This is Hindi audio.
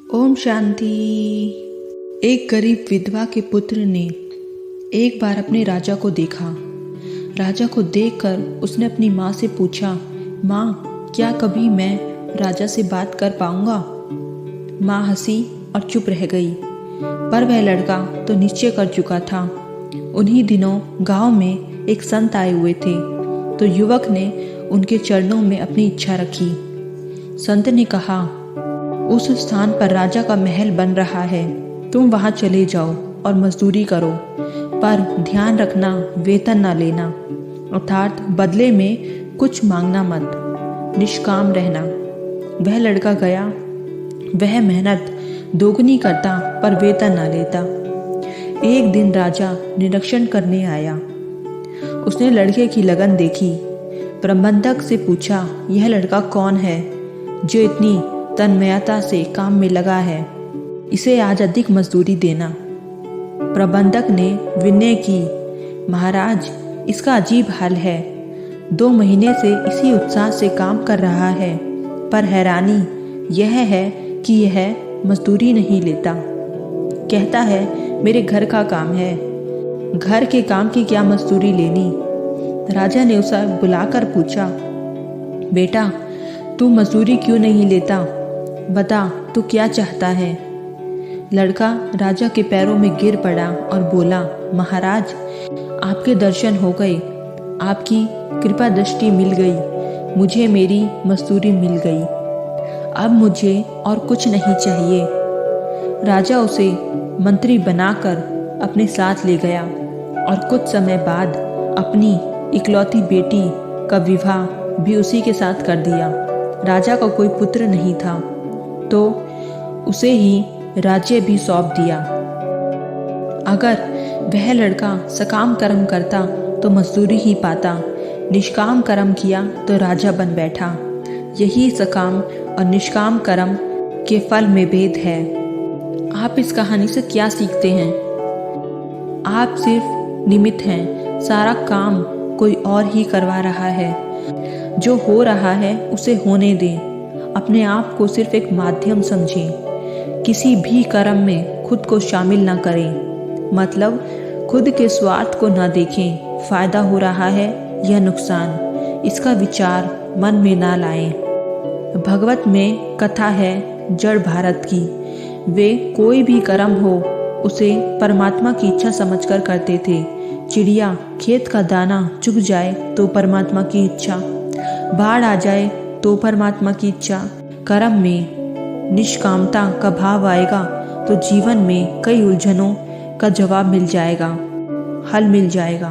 ओम शांति। एक गरीब विधवा के पुत्र ने एक बार अपने राजा को देखा। राजा को देखकर उसने अपनी माँ से पूछा, माँ, क्या कभी मैं राजा से बात कर पाऊंगा? माँ हंसी और चुप रह गई। पर वह लड़का तो निश्चय कर चुका था। उन्हीं दिनों गांव में एक संत आए हुए थे, तो युवक ने उनके चरणों में अपनी इच्छा रखी। संत ने कहा, उस स्थान पर राजा का महल बन रहा है, तुम वहां चले जाओ और मजदूरी करो, पर ध्यान रखना वेतन ना लेना, अर्थात बदले में कुछ मांगना मत, निष्काम रहना। वह लड़का गया। वह मेहनत दोगुनी करता पर वेतन ना लेता। एक दिन राजा निरीक्षण करने आया। उसने लड़के की लगन देखी। प्रबंधक से पूछा, यह लड़का कौन है जो इतनी तन्मयता से काम में लगा है? इसे आज अधिक मजदूरी देना। प्रबंधक ने विनय की, महाराज, इसका अजीब हाल है। 2 महीने से इसी उत्साह से काम कर रहा है, पर हैरानी यह है कि यह मजदूरी नहीं लेता। कहता है मेरे घर का काम है, घर के काम की क्या मजदूरी लेनी? राजा ने उसे बुलाकर पूछा, बेटा, तू मजदूरी क्यों नहीं लेता? बता, तू क्या चाहता है? लड़का राजा के पैरों में गिर पड़ा और बोला, महाराज, आपके दर्शन हो गए, आपकी कृपा दृष्टि मिल गई, मुझे मेरी मजदूरी मिल गई, अब मुझे और कुछ नहीं चाहिए। राजा उसे मंत्री बनाकर अपने साथ ले गया और कुछ समय बाद अपनी इकलौती बेटी का विवाह भी उसी के साथ कर दिया। राजा का कोई पुत्र नहीं था, तो उसे ही राज्य भी सौंप दिया। अगर वह लड़का सकाम कर्म करता तो मजदूरी ही पाता, निष्काम कर्म किया तो राजा बन बैठा। यही सकाम और निष्काम कर्म के फल में भेद है। आप इस कहानी से क्या सीखते हैं? आप सिर्फ निमित्त हैं, सारा काम कोई और ही करवा रहा है। जो हो रहा है उसे होने दें, अपने आप को सिर्फ एक माध्यम समझें। किसी भी कर्म में खुद को शामिल ना करें, मतलब खुद के स्वार्थ को ना देखें। फायदा हो रहा है या नुकसान, इसका विचार मन में ना लाएं। भगवत में कथा है जड़ भारत की। वे कोई भी कर्म हो उसे परमात्मा की इच्छा समझकर करते थे। चिड़िया खेत का दाना चुग जाए तो परमात्मा की इच्छा, बाढ़ आ जाए तो परमात्मा की इच्छा। कर्म में निष्कामता का भाव आएगा तो जीवन में कई उलझनों का जवाब मिल जाएगा, हल मिल जाएगा।